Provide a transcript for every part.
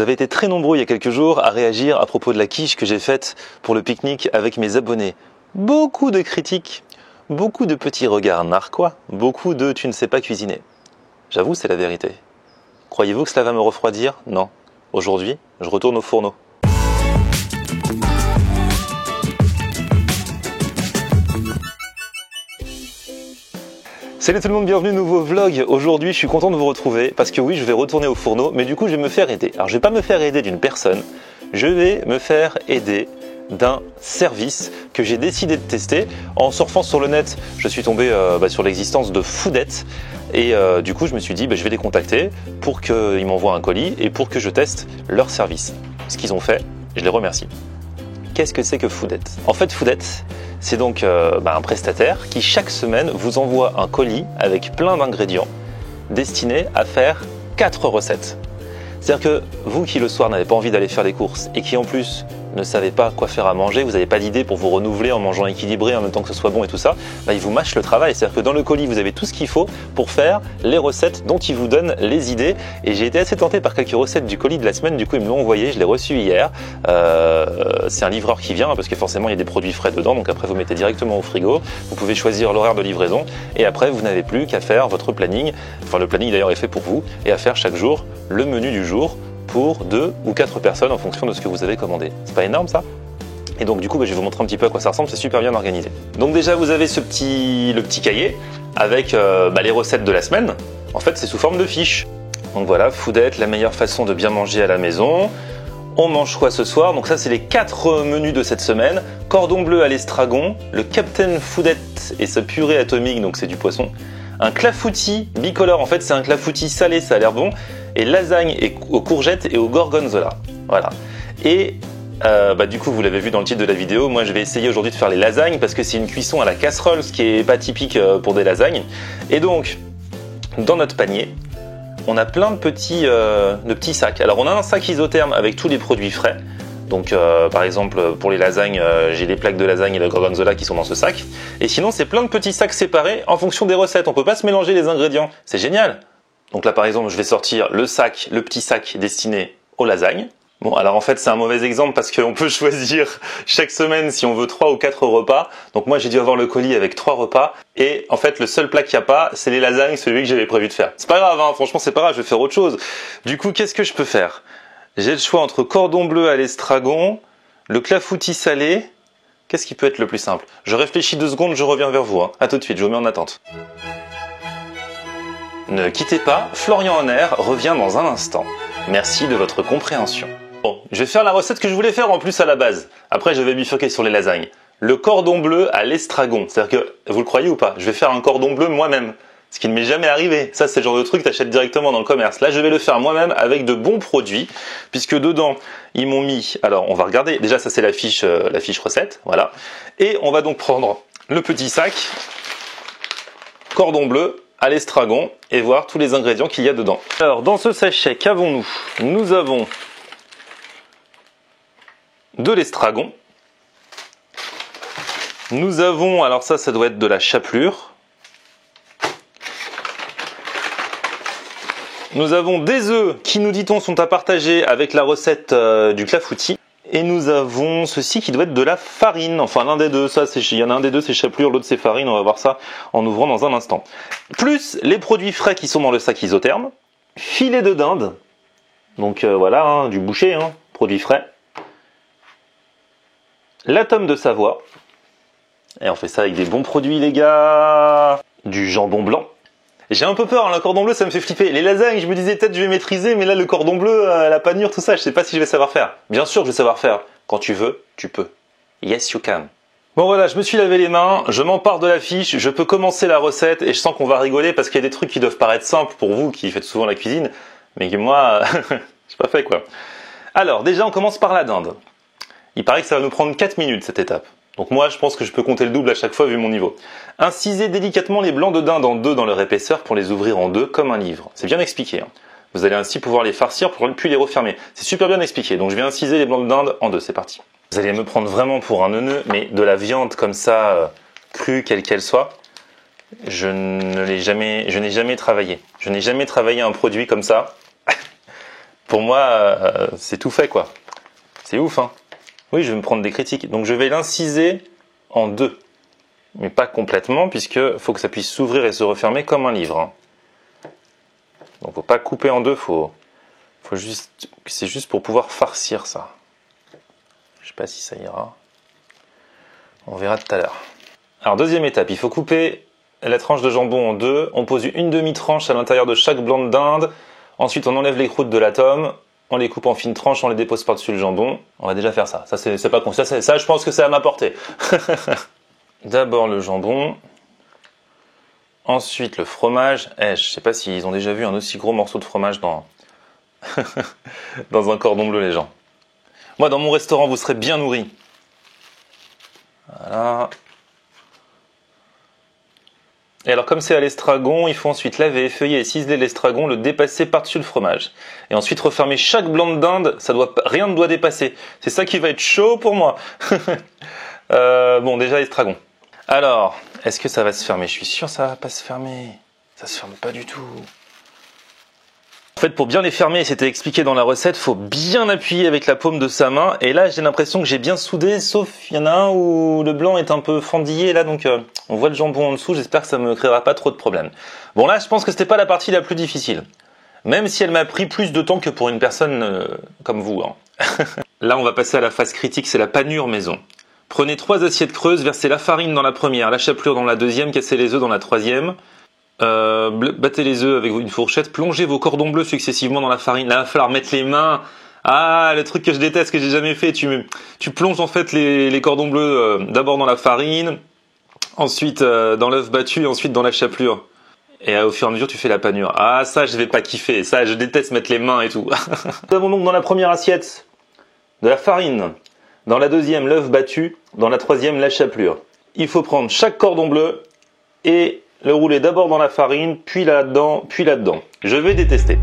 Vous avez été très nombreux il y a quelques jours à réagir à propos de la quiche que j'ai faite pour le pique-nique avec mes abonnés. Beaucoup de critiques, beaucoup de petits regards narquois, beaucoup de « tu ne sais pas cuisiner ». J'avoue, c'est la vérité. Croyez-vous que cela va me refroidir? Non. Aujourd'hui, je retourne au fourneau. Salut tout le monde, bienvenue, nouveau vlog. Aujourd'hui, je suis content de vous retrouver parce que oui, je vais retourner au fourneau, mais du coup, je vais me faire aider. Alors, je vais pas me faire aider d'une personne, je vais me faire aider d'un service que j'ai décidé de tester. En surfant sur le net, je suis tombé sur l'existence de Foodette et du coup, je me suis dit, je vais les contacter pour qu'ils m'envoient un colis et pour que je teste leur service. Ce qu'ils ont fait, je les remercie. Qu'est-ce que c'est que Foodette? En fait, Foodette, c'est donc un prestataire qui chaque semaine vous envoie un colis avec plein d'ingrédients destinés à faire 4 recettes. C'est-à-dire que vous qui le soir n'avez pas envie d'aller faire les courses et qui en plus ne savez pas quoi faire à manger, vous n'avez pas d'idée pour vous renouveler en mangeant équilibré en même temps que ce soit bon et tout ça, il vous mâche le travail. C'est-à-dire que dans le colis, vous avez tout ce qu'il faut pour faire les recettes dont il vous donne les idées. Et j'ai été assez tenté par quelques recettes du colis de la semaine, du coup ils me l'ont envoyé, je l'ai reçu hier. C'est un livreur qui vient parce que forcément il y a des produits frais dedans, donc après vous mettez directement au frigo, vous pouvez choisir l'horaire de livraison et après vous n'avez plus qu'à faire votre planning, enfin le planning d'ailleurs est fait pour vous, et à faire chaque jour le menu du jour pour 2 ou 4 personnes en fonction de ce que vous avez commandé. C'est pas énorme ça? Et donc du coup je vais vous montrer un petit peu à quoi ça ressemble, c'est super bien organisé. Donc déjà vous avez le petit cahier avec les recettes de la semaine. En fait c'est sous forme de fiches. Donc voilà, Foodette, la meilleure façon de bien manger à la maison. On mange quoi ce soir? Donc ça c'est les 4 menus de cette semaine. Cordon bleu à l'estragon, le Captain Foodette et sa purée atomique, donc c'est du poisson. Un clafoutis bicolore, en fait c'est un clafoutis salé, ça a l'air bon, et lasagne aux courgettes et au gorgonzola. Voilà. Et du coup vous l'avez vu dans le titre de la vidéo, moi je vais essayer aujourd'hui de faire les lasagnes parce que c'est une cuisson à la casserole, ce qui est pas typique pour des lasagnes. Et donc, dans notre panier, on a plein de petits sacs. Alors on a un sac isotherme avec tous les produits frais. Donc par exemple pour les lasagnes, j'ai les plaques de lasagne et le gorgonzola qui sont dans ce sac. Et sinon c'est plein de petits sacs séparés en fonction des recettes. On peut pas se mélanger les ingrédients. C'est génial. Donc là par exemple je vais sortir le petit sac destiné aux lasagnes. Bon alors en fait c'est un mauvais exemple parce qu'on peut choisir chaque semaine si on veut 3 ou 4 repas. Donc moi j'ai dû avoir le colis avec 3 repas. Et en fait le seul plat qu'il n'y a pas c'est les lasagnes, celui que j'avais prévu de faire. C'est pas grave hein, franchement c'est pas grave, je vais faire autre chose. Du coup qu'est-ce que je peux faire? J'ai le choix entre cordon bleu à l'estragon, le clafoutis salé. Qu'est-ce qui peut être le plus simple? Je réfléchis 2 secondes, je reviens vers vous. À tout de suite, je vous mets en attente. Ne quittez pas, Florian Honner revient dans un instant. Merci de votre compréhension. Bon, je vais faire la recette que je voulais faire en plus à la base. Après, je vais bifurquer sur les lasagnes. Le cordon bleu à l'estragon. C'est-à-dire que, vous le croyez ou pas, je vais faire un cordon bleu moi-même. Ce qui ne m'est jamais arrivé. Ça, c'est le genre de truc que tu achètes directement dans le commerce. Là, je vais le faire moi-même avec de bons produits, puisque dedans, ils m'ont mis... Alors, on va regarder. Déjà, ça, c'est la fiche recette. Voilà. Et on va donc prendre le petit sac cordon bleu à l'estragon et voir tous les ingrédients qu'il y a dedans. Alors, dans ce sachet, qu'avons-nous? Nous avons de l'estragon. Nous avons... Alors ça doit être de la chapelure. Nous avons des œufs qui, nous dit-on, sont à partager avec la recette du clafoutis. Et nous avons ceci qui doit être de la farine. Enfin, l'un des deux. Il y en a un des deux, c'est chapelure, l'autre c'est farine. On va voir ça en ouvrant dans un instant. Plus les produits frais qui sont dans le sac isotherme. Filet de dinde. Donc voilà, hein, du boucher, hein, produits frais. La tome de Savoie. Et on fait ça avec des bons produits, les gars. Du jambon blanc. J'ai un peu peur, hein, le cordon bleu ça me fait flipper. Les lasagnes, je me disais peut-être je vais maîtriser, mais là le cordon bleu, la panure, tout ça, je sais pas si je vais savoir faire. Bien sûr je vais savoir faire. Quand tu veux, tu peux. Yes you can. Bon voilà, je me suis lavé les mains, je m'empare de la fiche, je peux commencer la recette et je sens qu'on va rigoler parce qu'il y a des trucs qui doivent paraître simples pour vous qui faites souvent la cuisine, mais que moi, j'ai pas fait quoi. Alors déjà on commence par la dinde. Il paraît que ça va nous prendre 4 minutes cette étape. Donc moi je pense que je peux compter le double à chaque fois vu mon niveau. Incisez délicatement les blancs de dinde en 2 dans leur épaisseur pour les ouvrir en 2 comme un livre. C'est bien expliqué. Hein. Vous allez ainsi pouvoir les farcir puis les refermer. C'est super bien expliqué. Donc je vais inciser les blancs de dinde en 2. C'est parti. Vous allez me prendre vraiment pour un neuneu, mais de la viande comme ça, crue quelle qu'elle soit, je n'ai jamais travaillé. Je n'ai jamais travaillé un produit comme ça. Pour moi, c'est tout fait, quoi. C'est ouf, hein. Oui, je vais me prendre des critiques. Donc je vais l'inciser en deux. Mais pas complètement, puisque faut que ça puisse s'ouvrir et se refermer comme un livre, hein. Donc faut pas couper en deux, c'est juste pour pouvoir farcir ça. Je sais pas si ça ira. On verra tout à l'heure. Alors deuxième étape, il faut couper la tranche de jambon en deux. On pose une demi-tranche à l'intérieur de chaque blanc de dinde. Ensuite on enlève les croûtes de la tome. On les coupe en fines tranches, on les dépose par-dessus le jambon. On va déjà faire ça. Ça c'est pas con. Ça je pense que c'est à ma portée. D'abord le jambon. Ensuite le fromage. Je sais pas s'ils ont déjà vu un aussi gros morceau de fromage dans dans un cordon bleu, les gens. Moi dans mon restaurant vous serez bien nourris. Voilà. Et alors comme c'est à l'estragon, il faut ensuite laver, effeuiller et ciseler l'estragon, le dépasser par-dessus le fromage. Et ensuite refermer chaque blanc de dinde, rien ne doit dépasser. C'est ça qui va être chaud pour moi. Bon, déjà l'estragon. Alors, est-ce que ça va se fermer? Je suis sûr que ça va pas se fermer. Ça se ferme pas du tout. En fait, pour bien les fermer, c'était expliqué dans la recette, faut bien appuyer avec la paume de sa main. Et là, j'ai l'impression que j'ai bien soudé, sauf il y en a un où le blanc est un peu fendillé là, donc on voit le jambon en dessous. J'espère que ça me créera pas trop de problèmes. Bon là, je pense que c'était pas la partie la plus difficile, même si elle m'a pris plus de temps que pour une personne comme vous, hein. Là, on va passer à la phase critique, c'est la panure maison. Prenez 3 assiettes creuses, versez la farine dans la première, la chapelure dans la deuxième, cassez les œufs dans la troisième. Battez les œufs avec une fourchette, plongez vos cordons bleus successivement dans la farine. Là, il va falloir mettre les mains. Ah, le truc que je déteste, que j'ai jamais fait. Tu plonges en fait les cordons bleus d'abord dans la farine, ensuite dans l'œuf battu et ensuite dans la chapelure. Et au fur et à mesure, tu fais la panure. Ah, ça, je vais pas kiffer. Ça, je déteste mettre les mains et tout. Nous avons donc dans la première assiette de la farine, dans la deuxième l'œuf battu, dans la troisième la chapelure. Il faut prendre chaque cordon bleu et le rouler d'abord dans la farine, puis là-dedans, puis là-dedans. Je vais détester.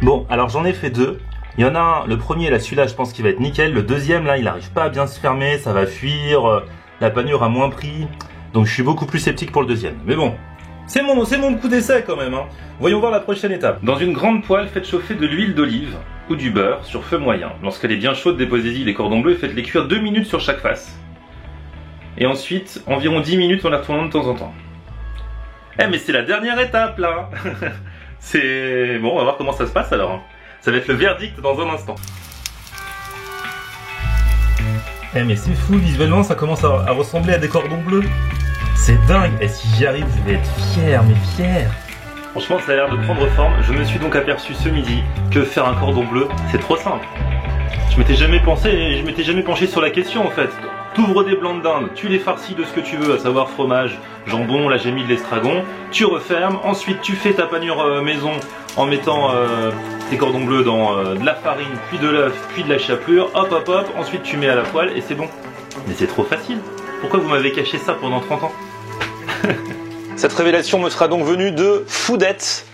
Bon, alors j'en ai fait deux. Il y en a un, le premier là, celui-là je pense qu'il va être nickel. Le deuxième là, il n'arrive pas à bien se fermer, ça va fuir, la panure a moins pris. Donc je suis beaucoup plus sceptique pour le deuxième. Mais bon, c'est mon coup d'essai quand même, hein. Voyons voir la prochaine étape. Dans une grande poêle, faites chauffer de l'huile d'olive ou du beurre sur feu moyen. Lorsqu'elle est bien chaude, déposez-y les cordons bleus et faites-les cuire 2 minutes sur chaque face. Et ensuite, environ 10 minutes en les retournant de temps en temps. Eh mais c'est la dernière étape là. C'est... Bon, on va voir comment ça se passe alors. Ça va être le verdict dans un instant. Eh mais c'est fou, visuellement ça commence à ressembler à des cordons bleus. C'est dingue. Et si j'y arrive, je vais être fier, mais fier. Franchement, ça a l'air de prendre forme. Je me suis donc aperçu ce midi que faire un cordon bleu, c'est trop simple. Je m'étais jamais penché sur la question en fait. T'ouvres des blancs de dinde, tu les farcis de ce que tu veux, à savoir fromage, jambon, là j'ai mis de l'estragon, tu refermes, ensuite tu fais ta panure maison en mettant tes cordons bleus dans de la farine, puis de l'œuf, puis de la chapelure, hop hop hop, ensuite tu mets à la poêle et c'est bon. Mais c'est trop facile. Pourquoi vous m'avez caché ça pendant 30 ans? Cette révélation me sera donc venue de Foodette.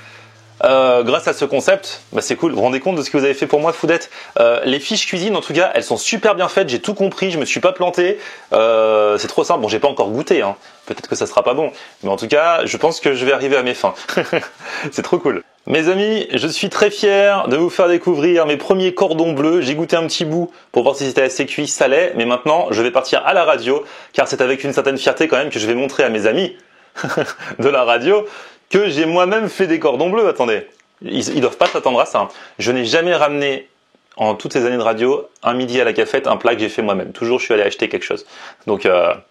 Grâce à ce concept, bah c'est cool. Vous vous rendez compte de ce que vous avez fait pour moi, Foodette? Les fiches cuisine, en tout cas, elles sont super bien faites. J'ai tout compris, je me suis pas planté. C'est trop simple. Bon, j'ai pas encore goûté, hein. Peut-être que ça sera pas bon, mais en tout cas, je pense que je vais arriver à mes fins. C'est trop cool. Mes amis, je suis très fier de vous faire découvrir mes premiers cordons bleus. J'ai goûté un petit bout pour voir si c'était assez cuit, ça l'est. Mais maintenant, je vais partir à la radio, car c'est avec une certaine fierté quand même que je vais montrer à mes amis de la radio que j'ai moi-même fait des cordons bleus. Attendez, ils doivent pas s'attendre à ça. Je n'ai jamais ramené, en toutes ces années de radio, un midi à la cafette, un plat que j'ai fait moi-même. Toujours, je suis allé acheter quelque chose. Donc, bah,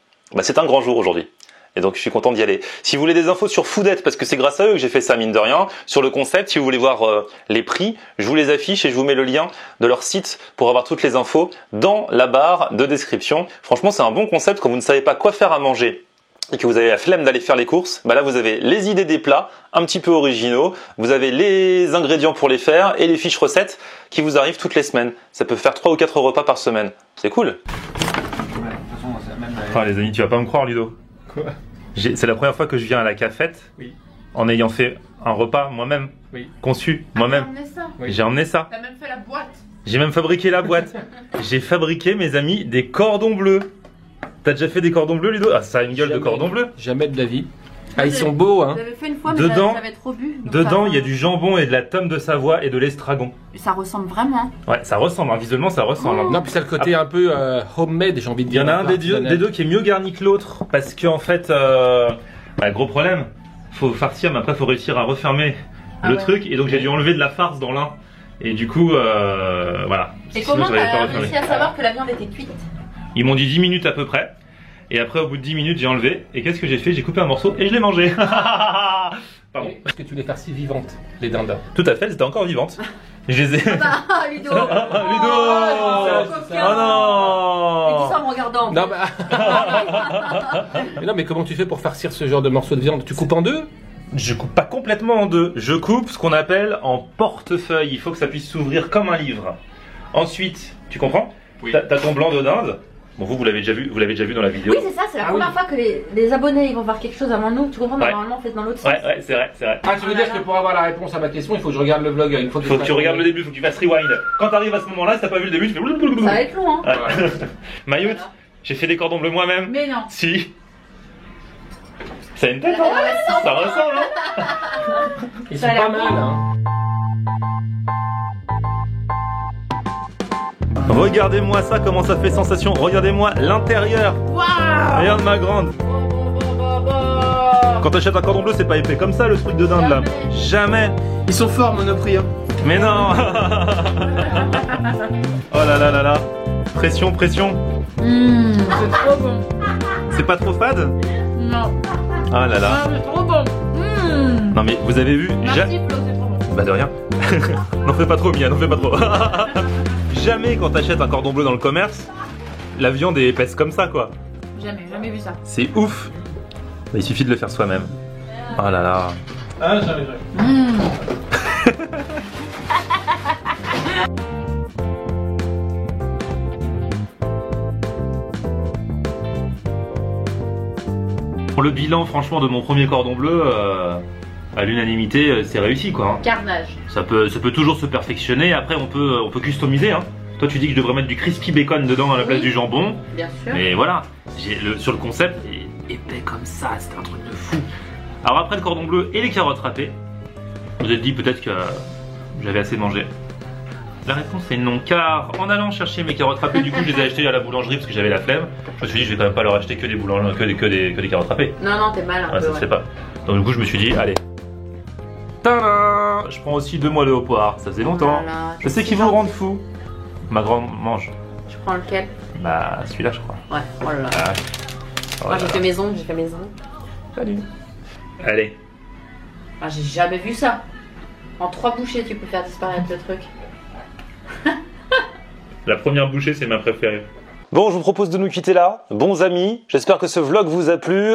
c'est un grand jour aujourd'hui. Et donc, je suis content d'y aller. Si vous voulez des infos sur Foodette, parce que c'est grâce à eux que j'ai fait ça, mine de rien, sur le concept, si vous voulez voir les prix, je vous les affiche et je vous mets le lien de leur site pour avoir toutes les infos dans la barre de description. Franchement, c'est un bon concept quand vous ne savez pas quoi faire à manger et que vous avez la flemme d'aller faire les courses, bah là vous avez les idées des plats un petit peu originaux, vous avez les ingrédients pour les faire et les fiches recettes qui vous arrivent toutes les semaines. Ça peut faire 3 ou 4 repas par semaine. C'est cool. Ouais, de toute façon, c'est même. Ah les amis, tu vas pas me croire Ludo. Quoi? C'est la première fois que je viens à la cafette Oui. en ayant fait un repas moi-même, Oui. conçu moi-même. T'as emmené ça. Oui. J'ai emmené ça. T'as même fait la boîte. J'ai même fabriqué la boîte. J'ai fabriqué, mes amis, des cordons bleus. T'as déjà fait des cordons bleus, Ludo? Ah, ça a une gueule de cordon bleu. Jamais de la vie. Ah, ils sont beaux, hein. J'avais fait une fois, mais Dedans- j'avais trop bu. donc Dedans, ça- il y a du jambon et de la tome de Savoie et de l'estragon. Ça ressemble vraiment. Ouais, ça ressemble, hein. Visuellement, ça ressemble. hein. Non, puis ça a le côté un peu homemade, j'ai envie de Il y dire. en a un des deux qui est mieux garni que l'autre parce qu'en fait, gros problème, faut farcir, mais après, faut réussir à refermer Ah le ouais. truc. Et donc, j'ai dû enlever de la farce dans l'un. Et du coup, voilà. Et Sinon, comment j'aurais pas t'as refermé. réussi à savoir que la viande était cuite? Ils m'ont dit 10 minutes à peu près. Et après, au bout de 10 minutes, j'ai enlevé. Et qu'est-ce que j'ai fait? J'ai coupé un morceau et je l'ai mangé. Pardon. Est-ce que tu les farcis vivantes, les dindons? Tout à fait, elles étaient encore vivantes. Je les ai. Ah, Ludo. Ludo Oh, c'est coquin. Oh Et non dis ça en me regardant. Non, mais non, mais comment tu fais pour farcir ce genre de morceaux de viande? Tu coupes en deux? Je coupe pas complètement en deux. Je coupe ce qu'on appelle en portefeuille. Il faut que ça puisse s'ouvrir comme un livre. Ensuite, tu comprends? Oui. T'as ton blanc de dinde. Bon, vous l'avez déjà vu dans la vidéo. Oui, c'est ça, c'est la Ah première oui. fois que les abonnés ils vont voir quelque chose avant nous. Tu comprends? Ouais. Normalement, on fait dans l'autre sens. Ouais, c'est vrai. Ah, tu veux dire que pour avoir la réponse à ma question, il faut que je regarde le vlog une fois que Faut que tu regardes le début, faut que tu fasses rewind. Quand t'arrives à ce moment-là, si t'as pas vu le début, tu fais. Ça va être long, hein. Ouais. Mayotte, Voilà. j'ai fait des cordons bleus moi-même. Mais non. Si. Ça a une tête, hein? Ça ressemble, hein? Ils Ça sont a l'air pas mal, hein. Regardez-moi ça, comment ça fait sensation. Regardez-moi l'intérieur. Waouh. Regarde ma grande. Quand t'achètes un cordon bleu, c'est pas épais comme ça le truc de dinde là. Jamais. Ils sont forts, Monoprix, hein. Mais non. Oh là là là là. Pression, pression. C'est trop bon. C'est pas trop fade? Non. Ah là là. Ah, c'est trop bon. Non mais vous avez vu? Merci Flo, c'est trop bon. Bah de rien. N'en fais pas trop, Mia, n'en fais pas trop. Jamais quand t'achètes un cordon bleu dans le commerce, la viande est épaisse comme ça quoi. Jamais vu ça. C'est ouf. Il suffit de le faire soi-même. Oh là là. Ah, j'arriverai. Pour le bilan franchement de mon premier cordon bleu, à l'unanimité, c'est réussi quoi. hein. Carnage. Ça peut toujours se perfectionner. Après on peut customiser. Hein. Toi tu dis que je devrais mettre du crispy bacon dedans à la place Oui. du jambon. Bien sûr. Mais voilà, sur le concept, épais comme ça, c'était un truc de fou. Alors après le cordon bleu et les carottes râpées, vous vous êtes dit peut-être que j'avais assez mangé. La réponse est non, car en allant chercher mes carottes râpées, du coup je les ai achetées à la boulangerie parce que j'avais la flemme. Je me suis dit je vais quand même pas leur acheter que des carottes râpées. Non, t'es mal un Ouais, peu. ça se fait pas. Donc du coup je me suis dit allez. Tadam, je prends aussi 2 mois de haut poire, ça faisait longtemps. Voilà, Je sais qu'ils vont rendre fou. Ma grande mange. Tu prends lequel? Bah celui-là je crois. Ouais, oh là là. Ah. Oh Moi là j'ai là. fait maison. Salut. Allez. Ah, j'ai jamais vu ça. En 3 bouchées, tu peux faire disparaître le truc. La première bouchée, c'est ma préférée. Bon, je vous propose de nous quitter là. Bons amis, j'espère que ce vlog vous a plu.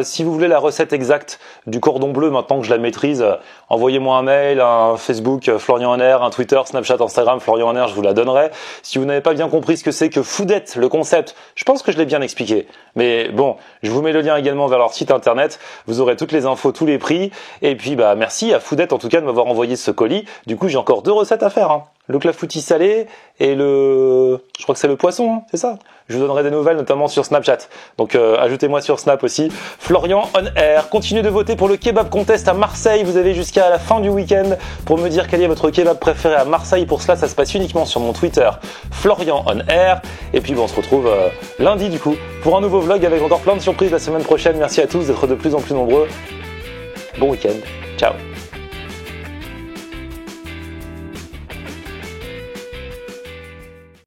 Si vous voulez la recette exacte du cordon bleu, maintenant que je la maîtrise, envoyez-moi un mail, un Facebook, Florian Honner, un Twitter, Snapchat, Instagram, Florian Honner, je vous la donnerai. Si vous n'avez pas bien compris ce que c'est que Foodette, le concept, je pense que je l'ai bien expliqué. Mais bon, je vous mets le lien également vers leur site internet. Vous aurez toutes les infos, tous les prix. Et puis, bah, merci à Foodette en tout cas de m'avoir envoyé ce colis. Du coup, j'ai encore 2 recettes à faire. Hein. Le clafoutis salé et je crois que c'est le poisson, hein, c'est ça. Je vous donnerai des nouvelles notamment sur Snapchat. Donc ajoutez-moi sur Snap aussi. Florian on Air. Continuez de voter pour le kebab contest à Marseille. Vous avez jusqu'à la fin du week-end pour me dire quel est votre kebab préféré à Marseille. Pour cela, ça se passe uniquement sur mon Twitter, Florian on Air. Et puis bon, on se retrouve lundi du coup pour un nouveau vlog avec encore plein de surprises la semaine prochaine. Merci à tous d'être de plus en plus nombreux. Bon week-end. Ciao.